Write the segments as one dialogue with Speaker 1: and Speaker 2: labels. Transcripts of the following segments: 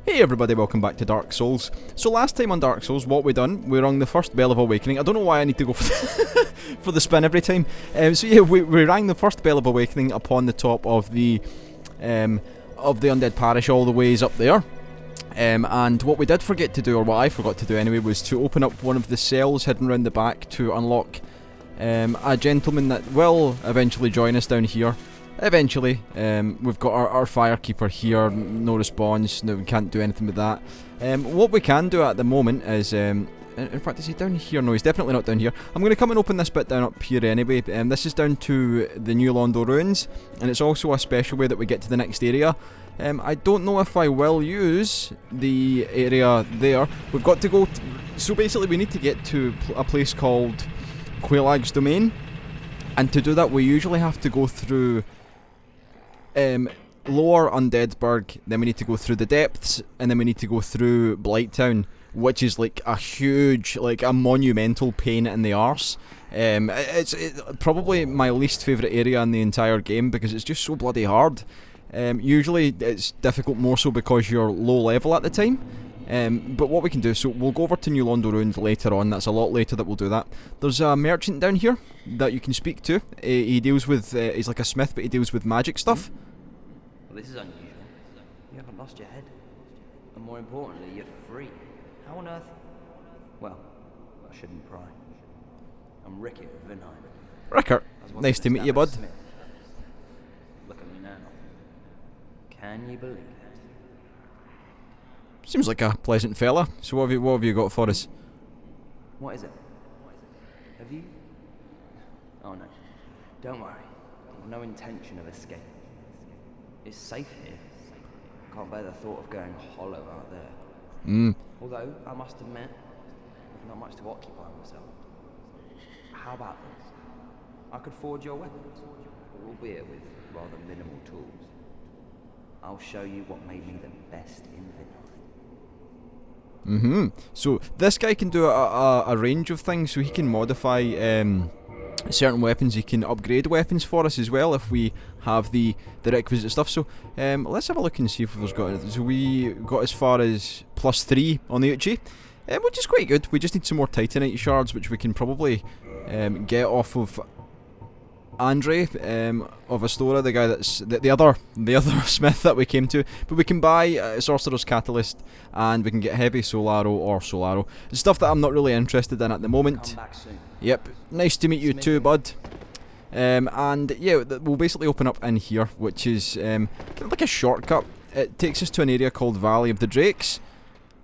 Speaker 1: Hey everybody, welcome back to Dark Souls. So last time on Dark Souls, what we done, we rang the first bell of awakening. I don't know why I need to go for the spin every time. So yeah, we rang the first bell of awakening upon the top of the Undead Parish, all the ways up there. And what we did forget to do, or what I forgot to do anyway, was to open up one of the cells hidden around the back to unlock a gentleman that will eventually join us down here. Eventually, we've got our firekeeper here, no response, no, we can't do anything with that. What we can do at the moment is, in fact, is he down here? No, he's definitely not down here. I'm going to come and open this bit down up here anyway. This is down to the new Londo Ruins, and it's also a special way that we get to the next area. I don't know if I will use the area there. We've got to go, so basically we need to get to a place called Quailag's Domain, and to do that we usually have to go through lower Undead Burg, then we need to go through the depths, and then we need to go through Blighttown, which is like a huge, like a monumental pain in the arse. It's probably my least favourite area in the entire game because it's just so bloody hard. Usually it's difficult more so because you're low level at the time. But what we can do, so we'll go over to New Londo Ruins later on. That's a lot later that we'll do that. There's a merchant down here that you can speak to. He deals with, he's like a smith, but he deals with magic stuff.
Speaker 2: Well, this is unusual. You haven't lost your head. And more importantly, you're free. How on earth? Well, I shouldn't pry. I'm Rickett of Vinheim.
Speaker 1: Rickert, nice to meet you, bud.
Speaker 2: Smith. Look at me now. Can you believe it?
Speaker 1: Seems like a pleasant fella. So what have you got for us?
Speaker 2: What is it? Have you? Oh no. Don't worry. I've no intention of escape. It's safe here. Can't bear the thought of going hollow out there. Although, I must admit, I've not much to occupy myself. How about this? I could forge your weapons, albeit with rather minimal tools. I'll show you what made me the best in Vinheim.
Speaker 1: So this guy can do a range of things, so he can modify certain weapons. He can upgrade weapons for us as well if we have the requisite stuff. So let's have a look and see if we've got anything. So we got as far as +3 on the HE, which is quite good. We just need some more Titanite shards, which we can probably get off of Andre of Astora, the guy that's the other smith that we came to. But we can buy Sorcerer's Catalyst, and we can get Heavy Solaro or Solaro. It's stuff that I'm not really interested in at the moment.
Speaker 2: Come back soon.
Speaker 1: Yep, nice to meet you too, bud. And yeah, we'll basically open up in here, which is kind of like a shortcut. It takes us to an area called Valley of the Drakes,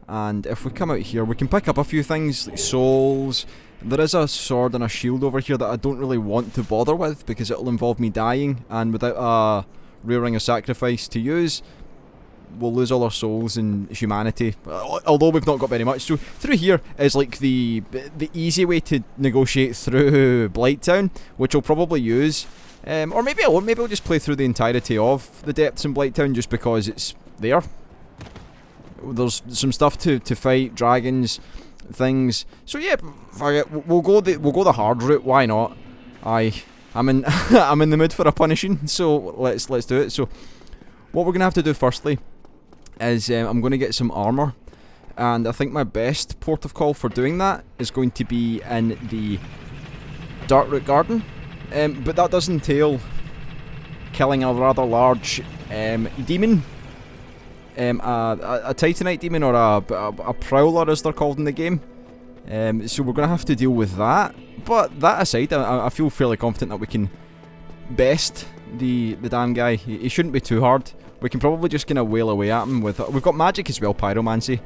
Speaker 1: and if we come out here, we can pick up a few things like souls. There is a sword and a shield over here that I don't really want to bother with because it'll involve me dying, and without a rare ring of sacrifice to use, we'll lose all our souls and humanity, although we've not got very much. So through here is like the easy way to negotiate through Blighttown, which I'll probably use, or maybe I won't. Maybe I'll just play through the entirety of the depths in Blighttown just because it's there. There's some stuff to fight, dragons, things. So yeah, we'll go the hard route. Why not? I'm in I'm in the mood for a punishing, so let's do it. So what we're gonna have to do firstly is I'm gonna get some armor, and I think my best port of call for doing that is going to be in the Darkroot Garden, but that does entail killing a rather large demon. A Titanite demon, or a Prowler as they're called in the game. So we're going to have to deal with that. But that aside, I feel fairly confident that we can best the damn guy. He shouldn't be too hard. We can probably just kind of wail away at him with... We've got magic as well, pyromancy,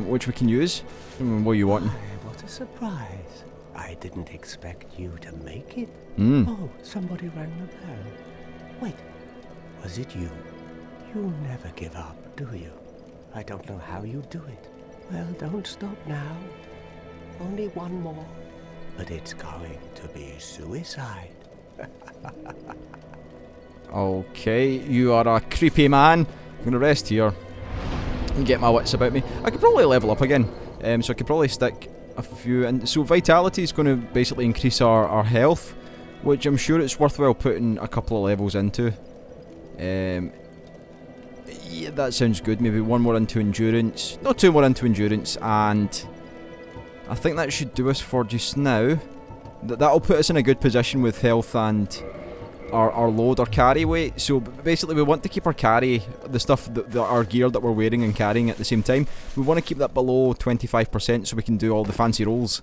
Speaker 1: which we can use. What are you wanting?
Speaker 3: What a surprise. I didn't expect you to make it.
Speaker 1: Oh,
Speaker 3: somebody rang the bell. Wait, was it you? You never give up, do you? I don't know how you do it. Well, don't stop now. Only one more. But it's going to be suicide.
Speaker 1: Okay, you are a creepy man. I'm going to rest here and get my wits about me. I could probably level up again. So I could probably stick a few in. So vitality is going to basically increase our health, which I'm sure it's worthwhile putting a couple of levels into. Yeah, that sounds good. Maybe one more into endurance. No, two more into endurance, and I think that should do us for just now. That'll put us in a good position with health and our load or carry weight. So basically we want to keep our carry, the stuff, our gear that we're wearing and carrying at the same time, we want to keep that below 25% so we can do all the fancy rolls,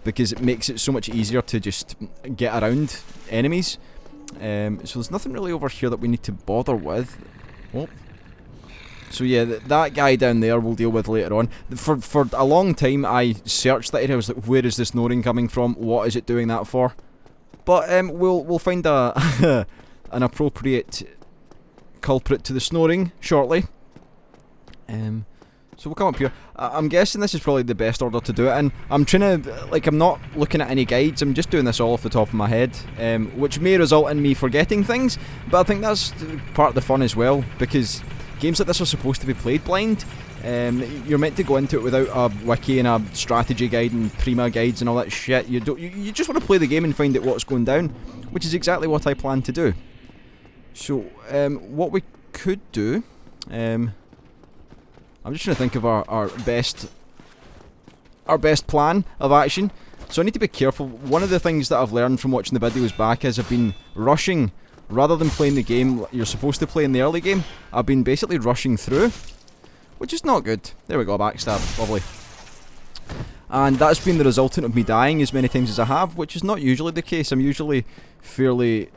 Speaker 1: because it makes it so much easier to just get around enemies. So there's nothing really over here that we need to bother with. Oh. So yeah, that guy down there we'll deal with later on. For a long time I searched that area. I was like, where is this snoring coming from? What is it doing that for? But we'll find an appropriate culprit to the snoring shortly. So we'll come up here. I'm guessing this is probably the best order to do it, and I'm trying to, like, I'm not looking at any guides, I'm just doing this all off the top of my head, which may result in me forgetting things, but I think that's part of the fun as well, because games like this are supposed to be played blind. You're meant to go into it without a wiki and a strategy guide and prima guides and all that shit. You just want to play the game and find out what's going down, which is exactly what I plan to do. So what we could do, I'm just trying to think of our best plan of action. So I need to be careful. One of the things that I've learned from watching the videos back is I've been rushing. Rather than playing the game you're supposed to play in the early game, I've been basically rushing through, which is not good. There we go, backstab, lovely. And that's been the resultant of me dying as many times as I have, which is not usually the case. I'm usually fairly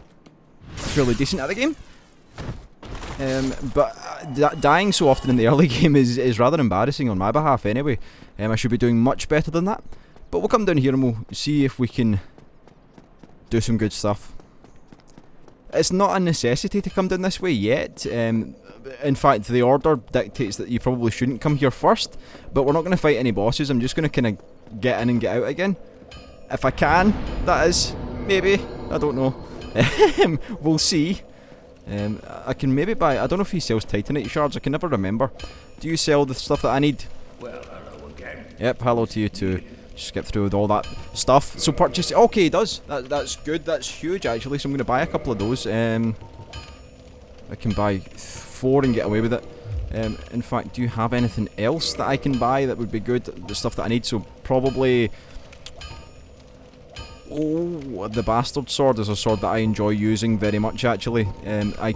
Speaker 1: decent at the game. But dying so often in the early game is rather embarrassing on my behalf anyway. I should be doing much better than that. But we'll come down here and we'll see if we can do some good stuff. It's not a necessity to come down this way yet. In fact, the order dictates that you probably shouldn't come here first. But we're not going to fight any bosses. I'm just going to kind of get in and get out again. If I can, that is. Maybe. I don't know. We'll see. I can maybe buy... I don't know if he sells Titanite shards. I can never remember. Do you sell the stuff that I need?
Speaker 4: Well, hello again.
Speaker 1: Yep, hello to you too. Just skip through with all that stuff. So purchase... Okay, he does. That's good. That's huge, actually. So I'm going to buy a couple of those. I can buy 4 and get away with it. In fact, do you have anything else that I can buy that would be good? The stuff that I need. So probably... Oh, the Bastard Sword is a sword that I enjoy using very much, actually. I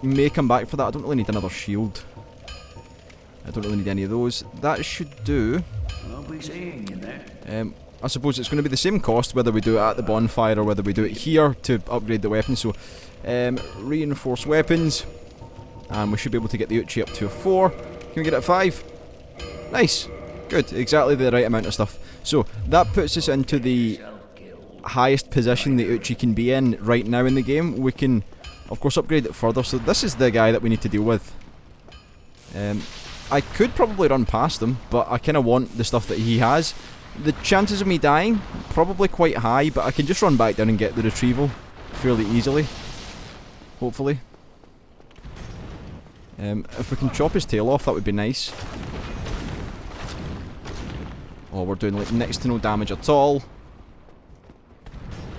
Speaker 1: may come back for that. I don't really need another shield. I don't really need any of those. That should do.
Speaker 4: I'll be seeing you there.
Speaker 1: I suppose it's going to be the same cost whether we do it at the bonfire or whether we do it here to upgrade the weapons. So, reinforce weapons. And we should be able to get the Uchi up to a 4. Can we get it at 5? Nice. Good. Exactly the right amount of stuff. So, that puts us into the highest position the Uchi can be in right now in the game. We can, of course, upgrade it further. So, this is the guy that we need to deal with. I could probably run past him, but I kind of want the stuff that he has. The chances of me dying, probably quite high, but I can just run back down and get the retrieval fairly easily. Hopefully. If we can chop his tail off, that would be nice. Oh, we're doing like next to no damage at all.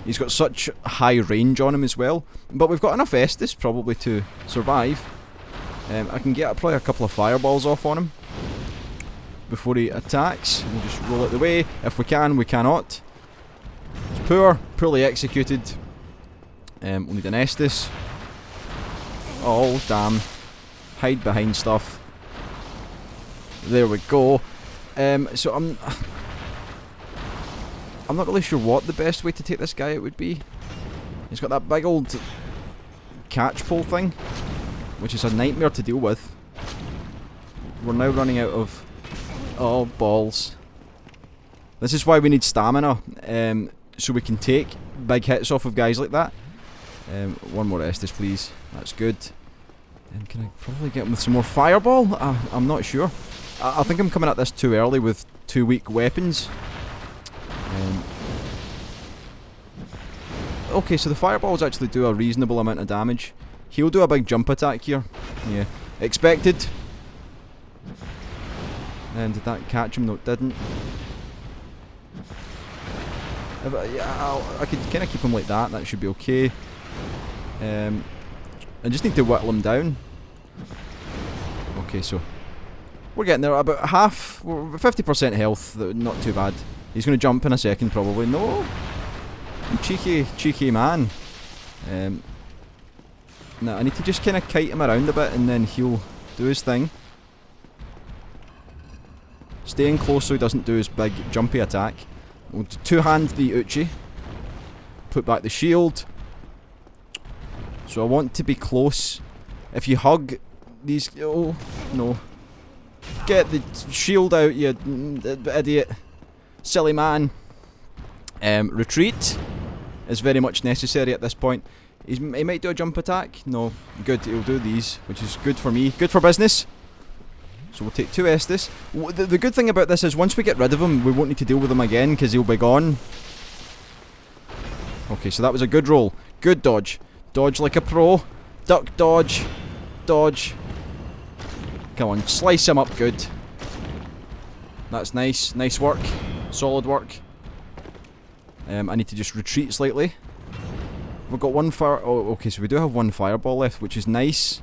Speaker 1: He's got such high range on him as well. But we've got enough Estus probably to survive. I can get probably a couple of fireballs off on him before he attacks. We'll just roll it the way. If we can, we cannot. It's poorly executed. We'll need an Estus. Oh, damn. Hide behind stuff. There we go. So I'm not really sure what the best way to take this guy out would be. He's got that big old catch pole thing, which is a nightmare to deal with. We're now running out of... Oh, balls. This is why we need stamina, so we can take big hits off of guys like that. One more Estus, please. That's good. Can I probably get him with some more fireball? I'm not sure. I think I'm coming at this too early with 2 weak weapons. Okay, so the fireballs actually do a reasonable amount of damage. He'll do a big jump attack here. Yeah. Expected. And did that catch him? No, it didn't. Yeah, I could kind of keep him like that. That should be okay. I just need to whittle him down. Okay, so we're getting there. About half, 50% health. Not too bad. He's going to jump in a second, probably. No, cheeky man. No, I need to just kind of kite him around a bit, and then he'll do his thing. Staying close so he doesn't do his big jumpy attack. We'll two-hand the Uchi. Put back the shield. So I want to be close. If you hug these... Oh, no. Get the shield out, you idiot. Silly man. Retreat is very much necessary at this point. He might do a jump attack. No. Good, he'll do these, which is good for me. Good for business. So we'll take 2 Estus. The good thing about this is once we get rid of him, we won't need to deal with him again, because he'll be gone. Okay, so that was a good roll. Good dodge. Dodge like a pro. Duck, dodge. Dodge. Come on, slice him up good. That's nice. Nice work. Solid work. I need to just retreat slightly. We've got 1 fire... Oh, okay, so we do have 1 fireball left, which is nice.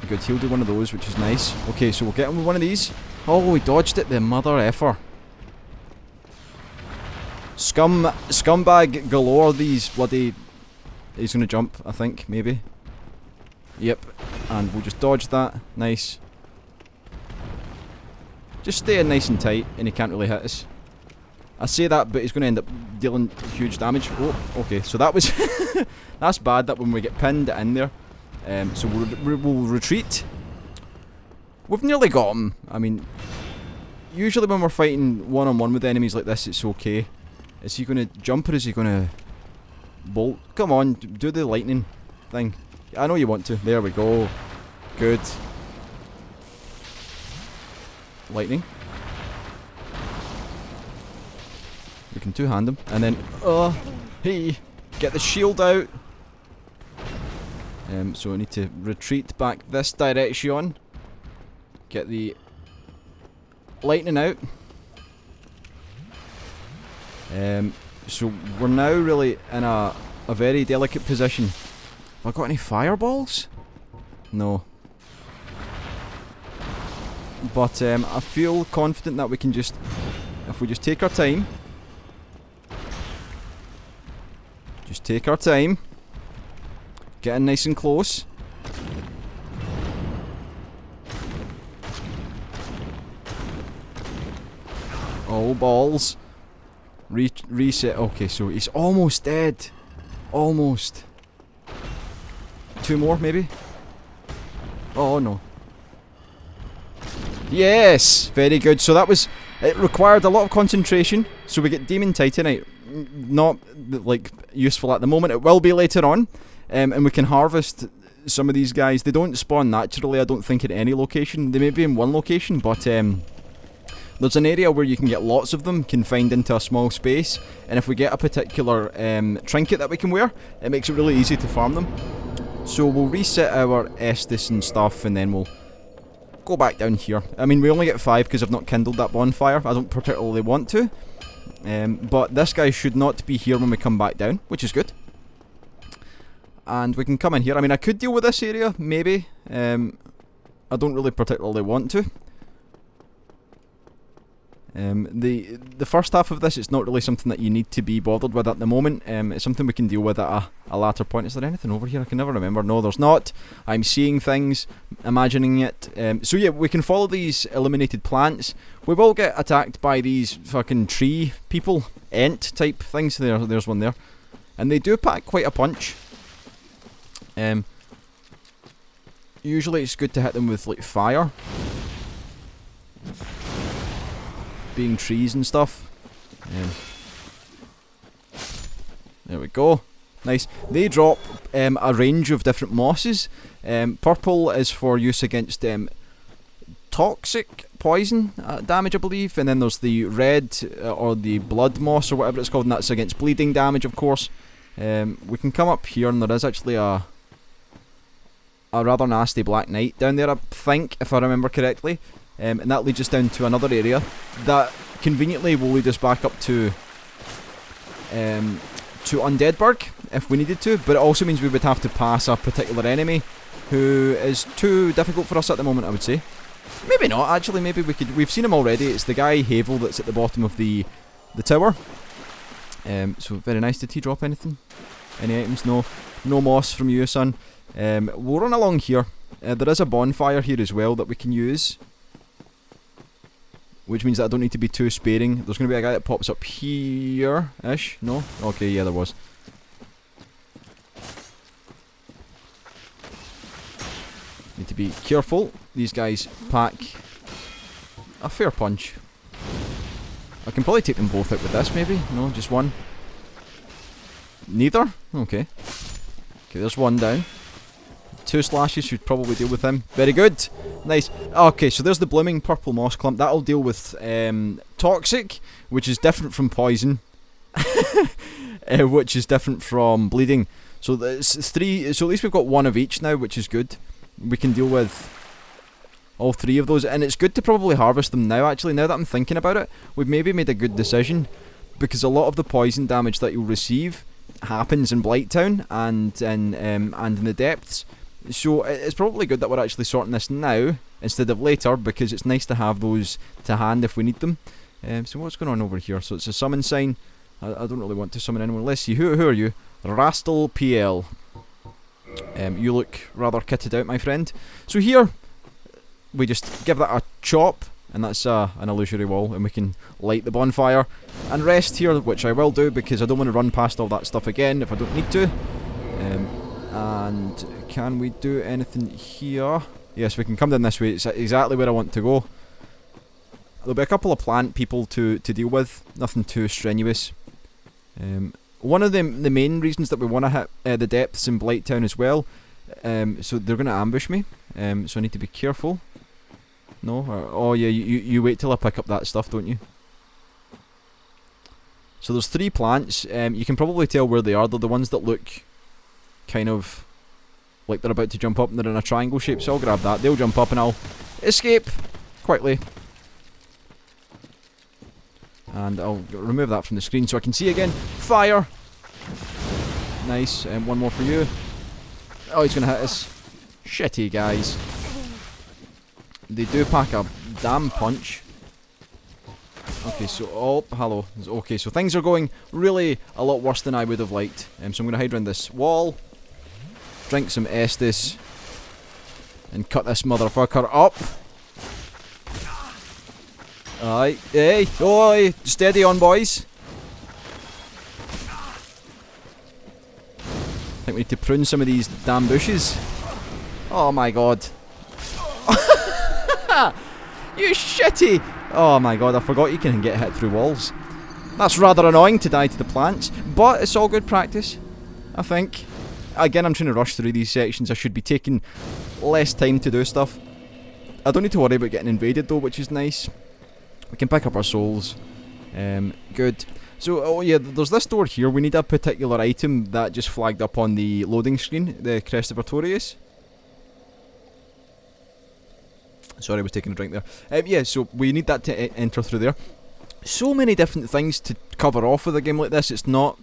Speaker 1: Good, he'll do 1 of those, which is nice. Okay, so we'll get him with 1 of these. Oh, we dodged it, the mother effer. Scumbag galore, these bloody... He's gonna jump, I think, maybe. Yep, and we'll just dodge that. Nice. Just stay in nice and tight, and he can't really hit us. I say that, but he's gonna end up dealing huge damage. Oh, okay, so that was... That's bad, that when we get pinned in there. So we'll retreat. We've nearly got him. I mean, usually when we're fighting one-on-one with enemies like this, it's okay. Is he going to jump or is he going to bolt? Come on, do the lightning thing. I know you want to. There we go. Good. Lightning. We can two-hand him. And then, hey, get the shield out. So I need to retreat back this direction. Get the lightning out. So we're now really in a very delicate position. Have I got any fireballs? No. But I feel confident that we can just, if we just take our time. Just take our time. Getting nice and close. Oh, balls. Reset. Okay, so he's almost dead. Almost. 2 more, maybe? Oh, no. Yes! Very good. So that was... It required a lot of concentration. So we get Demon Titanite. Not, like, useful at the moment. It will be later on. And we can harvest some of these guys. They don't spawn naturally, I don't think, in any location. They may be in one location, but there's an area where you can get lots of them confined into a small space. And if we get a particular trinket that we can wear, it makes it really easy to farm them. So we'll reset our Estus and stuff, and then we'll go back down here. I mean, we only get 5 because I've not kindled that bonfire. I don't particularly want to. But this guy should not be here when we come back down, which is good. And we can come in here. I mean, I could deal with this area, maybe. I don't really particularly want to. The first half of this, it's not really something that you need to be bothered with at the moment. It's something we can deal with at a later point. Is there anything over here? I can never remember. No, there's not. I'm seeing things, imagining it. So yeah, we can follow these illuminated plants. We will get attacked by these fucking tree people, ent type things. There's one there. And they do pack quite a punch. Usually it's good to hit them with like fire. Being trees and stuff. There we go. Nice. They drop a range of different mosses. Purple is for use against toxic poison damage, I believe. And then there's the red or the blood moss or whatever it's called, and that's against bleeding damage, of course. We can come up here, and there is actually a rather nasty black knight down there, I think, if I remember correctly. And that leads us down to another area that conveniently will lead us back up to Undead Burg if we needed to, but it also means we would have to pass a particular enemy who is too difficult for us at the moment, I would say. Maybe not, actually, maybe we could... We've seen him already. It's the guy, Havel, that's at the bottom of the tower. So, very nice. Did he drop anything? Any items? No. No moss from you, son. We'll run along here. There is a bonfire here as well that we can use, which means that I don't need to be too sparing. There's going to be a guy that pops up here-ish. No? Okay, yeah, there was. Need to be careful. These guys pack a fair punch. I can probably take them both out with this, maybe? No, just one. Neither? Okay. Okay, there's one down. 2 slashes should probably deal with him. Very good. Nice. Okay, so there's the blooming purple moss clump. That'll deal with toxic, which is different from poison, which is different from bleeding. So it's 3. So at least we've got 1 of each now, which is good. We can deal with all 3 of those, and it's good to probably harvest them now. Actually, now that I'm thinking about it, we've maybe made a good decision, because a lot of the poison damage that you'll receive happens in Blighttown and in the depths. So it's probably good that we're actually sorting this now instead of later, because it's nice to have those to hand if we need them. So what's going on over here? So it's a summon sign. I don't really want to summon anyone. Let's see. Who are you? Rastal PL. You look rather kitted out, my friend. So here, we just give that a chop, and that's an illusory wall, and we can light the bonfire and rest here, which I will do because I don't want to run past all that stuff again if I don't need to. And can we do anything here? Yes, we can come down this way. It's exactly where I want to go. There'll be a couple of plant people to deal with. Nothing too strenuous. One of the main reasons that we want to hit the depths in Blighttown as well. So they're going to ambush me. So I need to be careful. No? Oh yeah, you wait till I pick up that stuff, don't you? So there's 3 plants. You can probably tell where they are. They're the ones that look kind of like they're about to jump up and they're in a triangle shape. So I'll grab that. They'll jump up and I'll escape quickly. And I'll remove that from the screen so I can see again. Fire! Nice. One more for you. Oh, he's going to hit us. Shitty guys. They do pack a damn punch. Okay, so... Oh, hello. Okay, so things are going really a lot worse than I would have liked. So I'm going to hide around this wall. Drink some Estus. And cut this motherfucker up. Aye. Hey. Oi. Steady on, boys. I think we need to prune some of these damn bushes. Oh my god. You shitty! Oh my god, I forgot you can get hit through walls. That's rather annoying to die to the plants, but it's all good practice, I think. Again, I'm trying to rush through these sections. I should be taking less time to do stuff. I don't need to worry about getting invaded though, which is nice. We can pick up our souls. Good. So, oh yeah, there's this door here. We need a particular item that just flagged up on the loading screen, the Crest of Artorius. Sorry, I was taking a drink there. Yeah, so we need that to enter through there. So many different things to cover off with a game like this. It's not...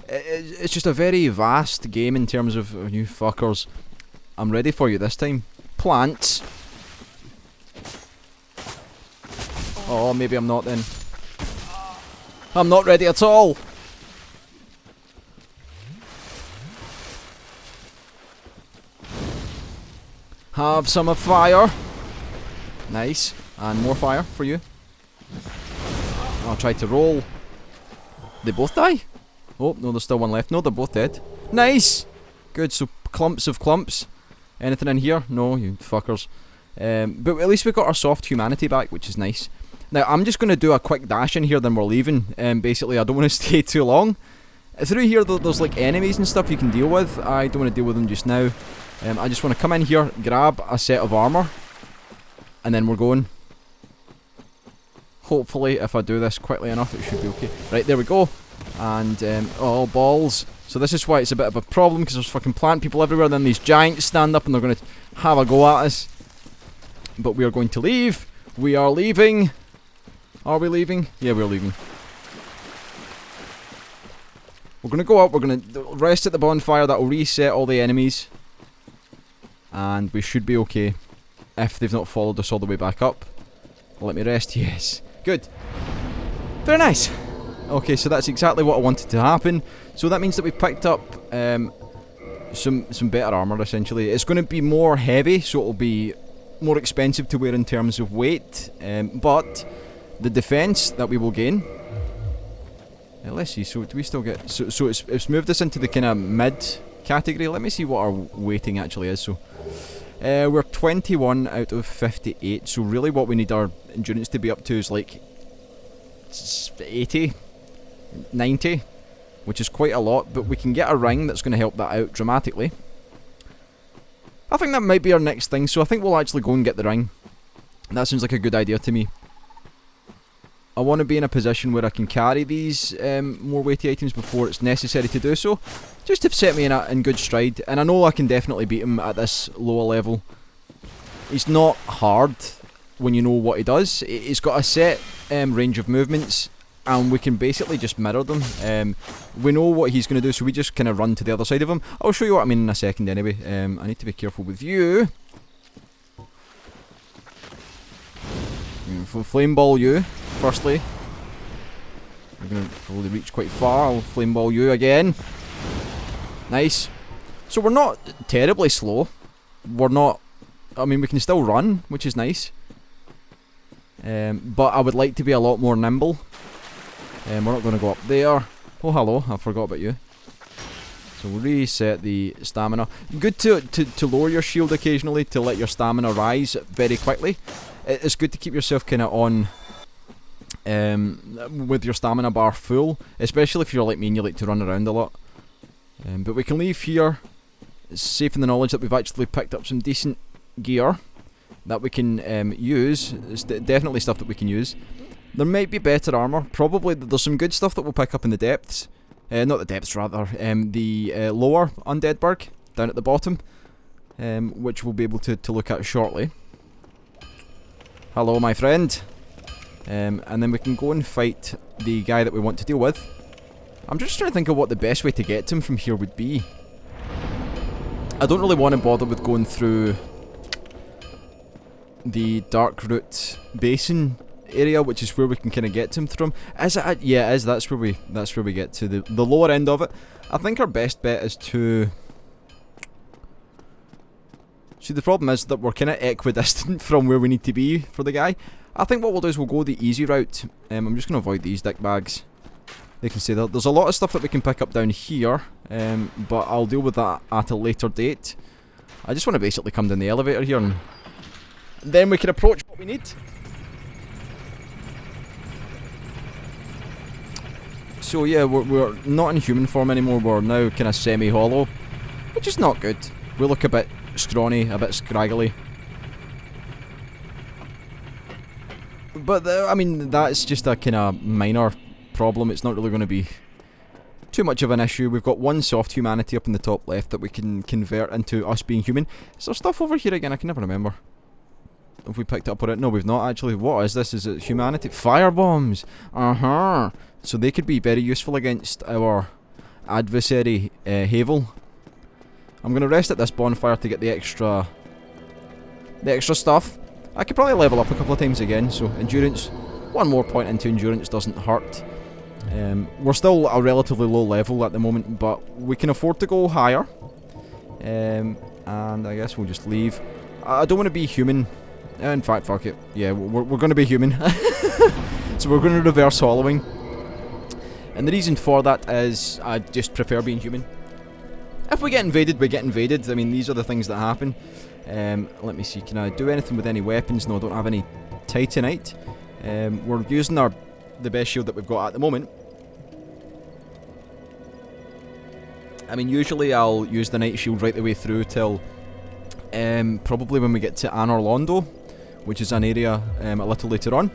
Speaker 1: It's just a very vast game in terms of... Oh, you fuckers. I'm ready for you this time. Plants. Oh, maybe I'm not then. I'm not ready at all. Have some of fire. Nice. And more fire for you. I'll try to roll. They both die? Oh, no, there's still one left. No, they're both dead. Nice! Good, so clumps of clumps. Anything in here? No, you fuckers. But at least we got our soft humanity back, which is nice. Now, I'm just going to do a quick dash in here, then we're leaving. Basically, I don't want to stay too long. Through here, there's like enemies and stuff you can deal with. I don't want to deal with them just now. I just want to come in here, grab a set of armour. And then we're going. Hopefully, if I do this quickly enough, it should be okay. Right, there we go. And, oh, balls. So this is why it's a bit of a problem, because there's fucking plant people everywhere. Then these giants stand up and they're going to have a go at us. But we are going to leave. We are leaving. Are we leaving? Yeah, we're leaving. We're going to go up. We're going to rest at the bonfire. That will reset all the enemies. and we should be okay if they've not followed us all the way back up. Let me rest. Yes. Good. Very nice. Okay, so that's exactly what I wanted to happen. So that means that we've picked up some better armour, essentially. It's going to be more heavy, so it'll be more expensive to wear in terms of weight, but the defence that we will gain... let's see, so do we still get... So it's moved us into the kind of mid category. Let me see what our weighting actually is. So we're 21 out of 58, so really what we need our endurance to be up to is like 80, 90, which is quite a lot, but we can get a ring that's going to help that out dramatically. I think that might be our next thing, so I think we'll actually go and get the ring. That sounds like a good idea to me. I want to be in a position where I can carry these more weighty items before it's necessary to do so, just to set me in good stride, and I know I can definitely beat him at this lower level. He's not hard when you know what he does. He's got a set range of movements, and we can basically just mirror them. We know what he's going to do, so we just kind of run to the other side of him. I'll show you what I mean in a second anyway. I need to be careful with you. Flame ball you, firstly. We're going to probably reach quite far. I'll flame ball you again. Nice. So we're not terribly slow. We're not... I mean, we can still run, which is nice. But I would like to be a lot more nimble. We're not going to go up there. Oh, hello. I forgot about you. So we'll reset the stamina. Good to lower your shield occasionally to let your stamina rise very quickly. It's good to keep yourself kind of on with your stamina bar full, especially if you're like me and you like to run around a lot. But we can leave here, safe in the knowledge that we've actually picked up some decent gear that we can use. It's definitely stuff that we can use. There might be better armour. Probably there's some good stuff that we'll pick up in the depths. Not the depths, rather. The lower Undead Burg, down at the bottom, which we'll be able to look at shortly. Hello, my friend. And then we can go and fight the guy that we want to deal with. I'm just trying to think of what the best way to get to him from here would be. I don't really want to bother with going through the Darkroot Basin area, which is where we can kind of get to him from. Is it? Yeah, it is. That's where we get to the lower end of it. I think our best bet is to... See, the problem is that we're kind of equidistant from where we need to be for the guy. I think what we'll do is we'll go the easy route. I'm just going to avoid these dick bags. They can say that there's a lot of stuff that we can pick up down here, but I'll deal with that at a later date. I just want to basically come down the elevator here, and then we can approach what we need. So yeah, we're not in human form anymore. We're now kind of semi-hollow, which is not good. We look a bit scrawny, a bit scraggly. But I mean, that's just a kind of minor problem. It's not really going to be too much of an issue. We've got one soft humanity up in the top left that we can convert into us being human. Is there stuff over here again? I can never remember. Have we picked up on it? No, we've not actually. What is this? Is it humanity? Fire bombs! So they could be very useful against our adversary, Havel. I'm going to rest at this bonfire to get the extra stuff. I could probably level up a couple of times again, so endurance, one more point into endurance doesn't hurt. We're still a relatively low level at the moment, but we can afford to go higher. And I guess we'll just leave. I don't want to be human. In fact, fuck it. Yeah, we're going to be human. So we're going to reverse hollowing. And the reason for that is I just prefer being human. If we get invaded, we get invaded. I mean, these are the things that happen. Let me see, can I do anything with any weapons? No, I don't have any Titanite. We're using the best shield that we've got at the moment. I mean, usually I'll use the night shield right the way through till probably when we get to Anor Londo, which is an area a little later on.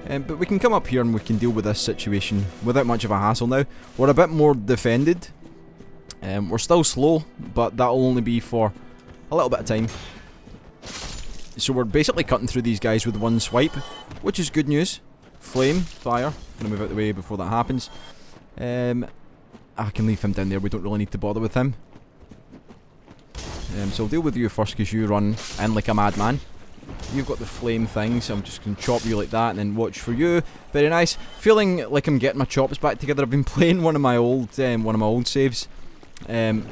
Speaker 1: But we can come up here and we can deal with this situation without much of a hassle now. We're a bit more defended. We're still slow, but that'll only be for a little bit of time. So we're basically cutting through these guys with one swipe, which is good news. Flame, fire. I'm gonna move out the way before that happens. I can leave him down there. We don't really need to bother with him. So I'll deal with you first because you run in like a madman. You've got the flame thing, so I'm just going to chop you like that and then watch for you. Very nice. Feeling like I'm getting my chops back together. I've been playing one of my old saves. And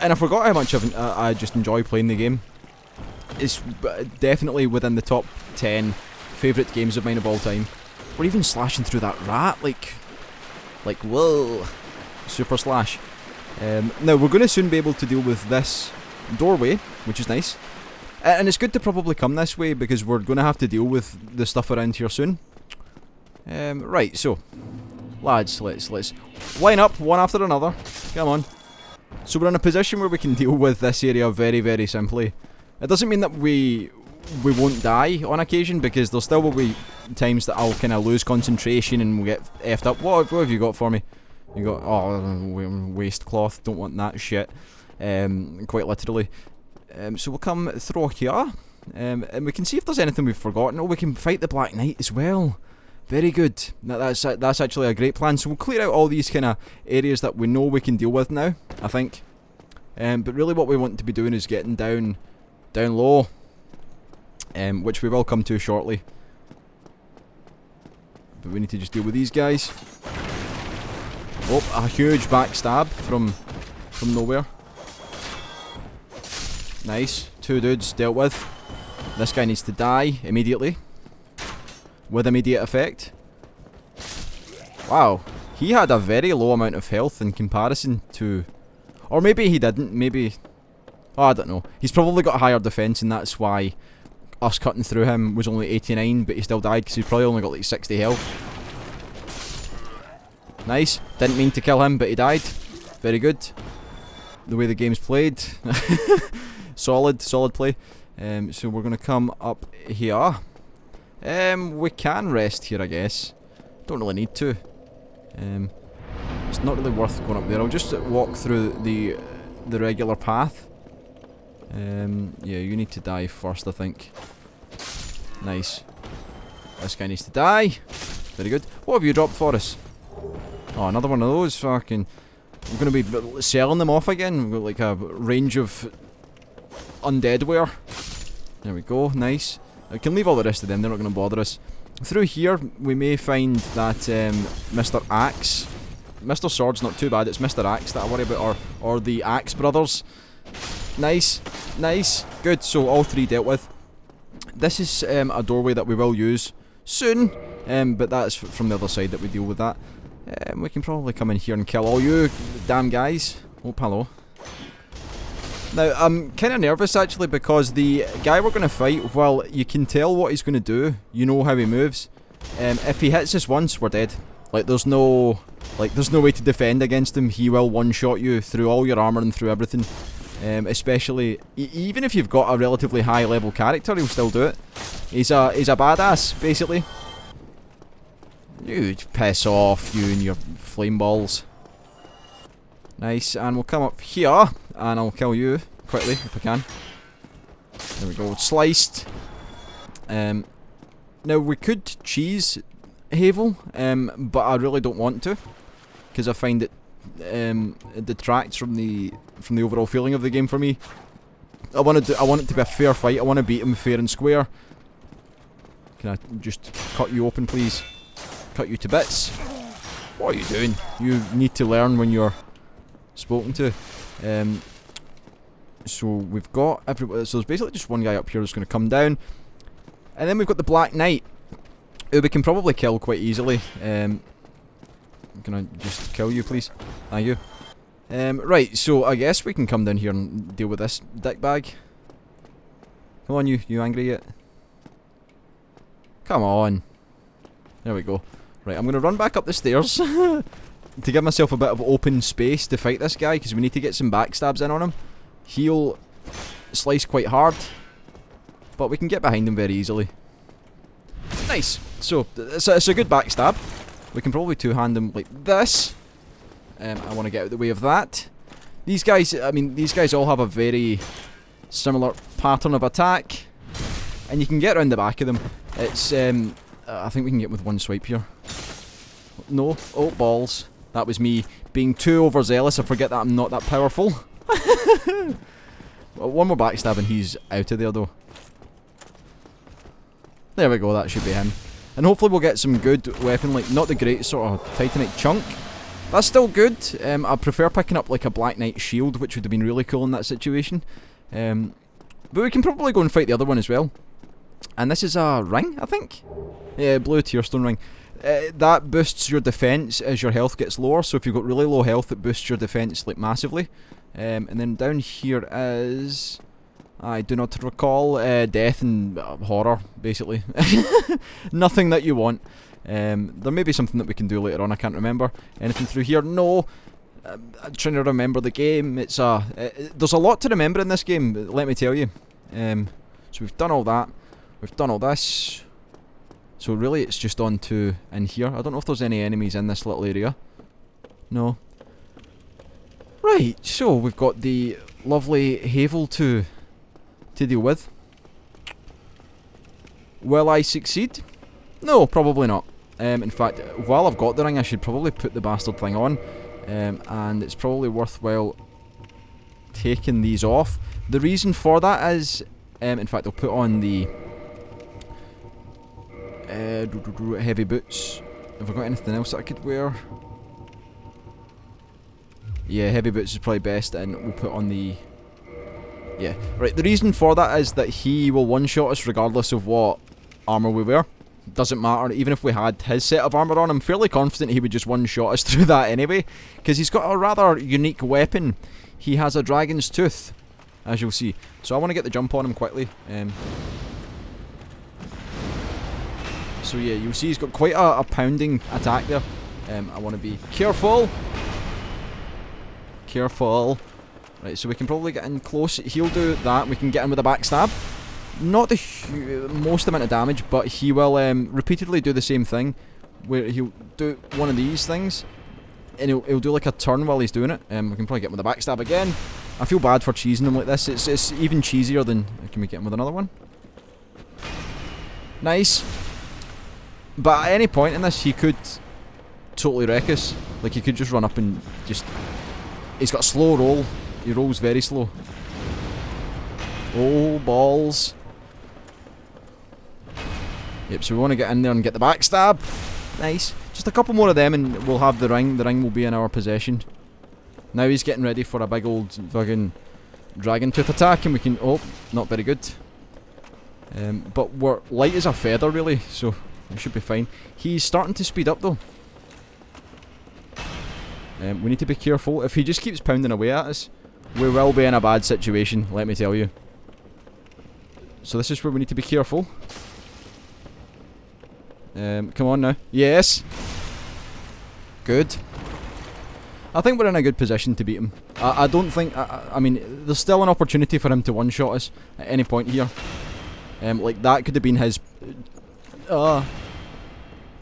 Speaker 1: I forgot how much I just enjoy playing the game. It's definitely within the top 10 favourite games of mine of all time. We're even slashing through that rat, like whoa, super slash. Now we're going to soon be able to deal with this doorway, which is nice. And it's good to probably come this way because we're going to have to deal with the stuff around here soon. Right, so lads, let's line up one after another. Come on. So we're in a position where we can deal with this area very, very simply. It doesn't mean that we won't die on occasion, because there still will be times that I'll kind of lose concentration and we'll get effed up. What have you got for me? You got, oh, waste cloth, don't want that shit. Quite literally. So we'll come through here, and we can see if there's anything we've forgotten. Oh, we can fight the Black Knight as well. Very good. That's actually a great plan. So we'll clear out all these kind of areas that we know we can deal with now, I think. But really what we want to be doing is getting down low, which we will come to shortly. But we need to just deal with these guys. Oh, a huge backstab from nowhere. Nice. 2 dudes dealt with. This guy needs to die immediately. With immediate effect. Wow. He had a very low amount of health in comparison to... Or maybe he didn't. Maybe... Oh, I don't know. He's probably got a higher defense, and that's why us cutting through him was only 89, but he still died because he's probably only got like 60 health. Nice. Didn't mean to kill him, but he died. Very good. The way the game's played. Solid play. So we're going to come up here. We can rest here, I guess. Don't really need to. It's not really worth going up there. I'll just walk through the regular path. Yeah, you need to die first, I think. Nice. This guy needs to die. Very good. What have you dropped for us? Oh, another one of those. Fucking... I'm going to be selling them off again. We've got like a range of undeadware. There we go. Nice. I can leave all the rest of them. They're not going to bother us. Through here, we may find that Mr. Axe... Mr. Sword's not too bad. It's Mr. Axe that I worry about. Or the Axe Brothers. Nice. Nice. Good. So all 3 dealt with. This is a doorway that we will use soon. But that's from the other side that we deal with that. We can probably come in here and kill all you damn guys. Oh, hello. Now, I'm kind of nervous actually, because the guy we're going to fight, well, you can tell what he's going to do. You know how he moves. If he hits us once, we're dead. Like, there's no way to defend against him. He will one-shot you through all your armour and through everything. Especially, even if you've got a relatively high-level character, he'll still do it. He's a badass, basically. You piss off, you and your flame balls. Nice, and we'll come up here, and I'll kill you quickly if I can. There we go, sliced. Now we could cheese Havel, but I really don't want to, because I find it detracts from the overall feeling of the game for me. I want it to be a fair fight. I want to beat him fair and square. Can I just cut you open, please? Cut you to bits. What are you doing? You need to learn when you're spoken to. So we've got everybody. So there's basically just one guy up here that's going to come down, and then we've got the Black Knight, who we can probably kill quite easily. Can I just kill you, please? Thank you. Right. So I guess we can come down here and deal with this dickbag. Come on, you angry yet? Come on. There we go. Right, I'm going to run back up the stairs to give myself a bit of open space to fight this guy, because we need to get some backstabs in on him. He'll slice quite hard, but we can get behind him very easily. Nice. So, it's a good backstab. We can probably two-hand him like this. I want to get out of the way of that. These guys, I mean, these guys all have a very similar pattern of attack, and you can get around the back of them. It's, I think we can get with one swipe here. No. Oh, balls. That was me being too overzealous. I forget that I'm not that powerful. One more backstab and he's out of there though. There we go, that should be him. And hopefully we'll get some good weapon, like not the great sort of Titanite chunk. That's still good. I prefer picking up like a Black Knight shield, which would have been really cool in that situation. But we can probably go and fight the other one as well. And this is a ring, I think? Yeah, blue tearstone ring. That boosts your defense as your health gets lower, so if you've got really low health it boosts your defense like massively. And then down here is... I do not recall, death and horror, basically. Nothing that you want. There may be something that we can do later on, I can't remember. Anything through here? No. I'm trying to remember the game. It's there's a lot to remember in this game, let me tell you. So we've done all that. We've done all this. So really it's just on to in here. I don't know if there's any enemies in this little area. No. Right, so we've got the lovely Havel to deal with. Will I succeed? No, probably not. In fact, while I've got the ring I should probably put the bastard thing on. And it's probably worthwhile taking these off. The reason for that is, in fact I'll put on the heavy boots. Have I got anything else that I could wear? Yeah, heavy boots is probably best, and we'll put on the... Yeah, right, the reason for that is that he will one-shot us regardless of what armour we wear. Doesn't matter, even if we had his set of armour on, I'm fairly confident he would just one-shot us through that anyway, because he's got a rather unique weapon. He has a dragon's tooth, as you'll see. So I want to get the jump on him quickly. So yeah, you'll see he's got quite a pounding attack there. I want to be careful. Careful. Right, so we can probably get in close. He'll do that. We can get in with a backstab. Not the most amount of damage, but he will repeatedly do the same thing, where he'll do one of these things, and he'll do like a turn while he's doing it. We can probably get him with a backstab again. I feel bad for cheesing him like this. It's even cheesier than... Can we get him with another one? Nice. But at any point in this, he could totally wreck us. Like, he could just run up and just... He's got a slow roll. He rolls very slow. Oh, balls. Yep, so we want to get in there and get the backstab. Nice. Just a couple more of them and we'll have the ring. The ring will be in our possession. Now he's getting ready for a big old fucking dragon tooth attack, and we can... Oh, not very good. But we're light as a feather, really, so we should be fine. He's starting to speed up, though. We need to be careful. If he just keeps pounding away at us, we will be in a bad situation, let me tell you. So this is where we need to be careful. Come on now. Yes! Good. I think we're in a good position to beat him. I don't think... I mean, there's still an opportunity for him to one-shot us at any point here. Like, that could have been his... I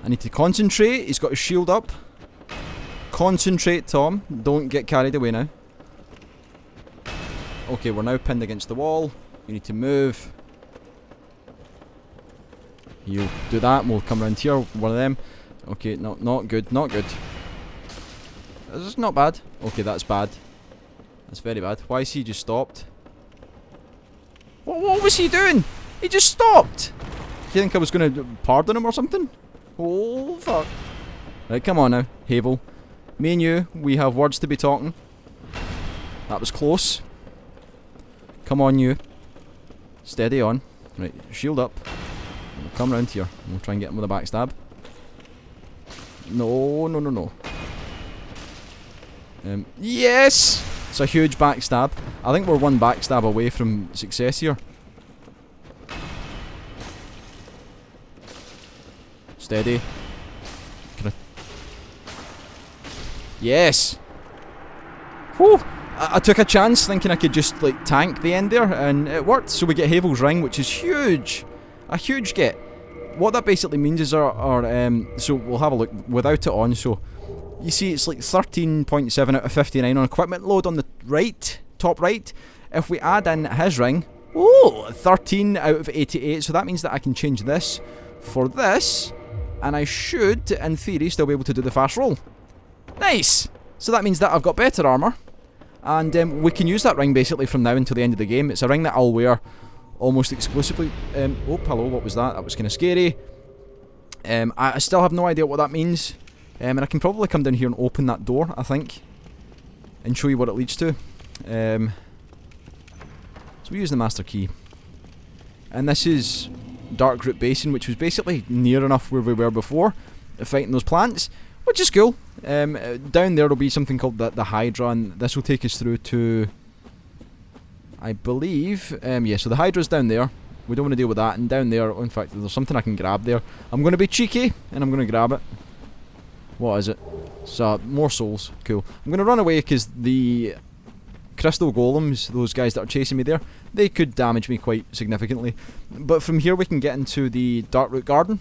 Speaker 1: need to concentrate. He's got his shield up. Concentrate, Tom. Don't get carried away now. Okay, we're now pinned against the wall. You need to move. You do that, and we'll come around here. One of them. Okay, no, not good, not good. This is not bad. Okay, that's bad. That's very bad. Why is he just stopped? What was he doing? He just stopped! Do you think I was going to pardon him or something? Oh, fuck. Right, come on now, Havel. Me and you, we have words to be talking. That was close. Come on, you. Steady on. Right, shield up. We'll come round here. We'll try and get him with a backstab. No, no, no, no. Yes! It's a huge backstab. I think we're one backstab away from success here. Steady. Yes! Whew! I took a chance thinking I could just like tank the end there, and it worked. So we get Havel's ring, which is huge. A huge get. What that basically means is so we'll have a look without it on. So you see it's like 13.7 out of 59 on equipment load on the right, top right. If we add in his ring, oh, 13 out of 88. So that means that I can change this for this, and I should, in theory, still be able to do the fast roll. Nice! So that means that I've got better armour. And we can use that ring basically from now until the end of the game. It's a ring that I'll wear almost exclusively. Oh, hello, what was that? That was kind of scary. I still have no idea what that means. And I can probably come down here and open that door, I think, and show you what it leads to. So we use the master key. And this is Darkroot Basin, which was basically near enough where we were before, fighting those plants, which is cool. Down there will be something called the Hydra, and this will take us through to, I believe, yeah, so the Hydra's down there. We don't want to deal with that, and down there, in fact, there's something I can grab there. I'm going to be cheeky, and I'm going to grab it. What is it? So, more souls. Cool. I'm going to run away because the crystal golems, those guys that are chasing me there, they could damage me quite significantly. But from here we can get into the Darkroot Garden,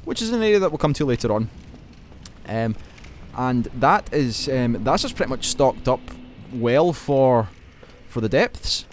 Speaker 1: which is an area that we'll come to later on. And that is that's just pretty much stocked up well for the depths.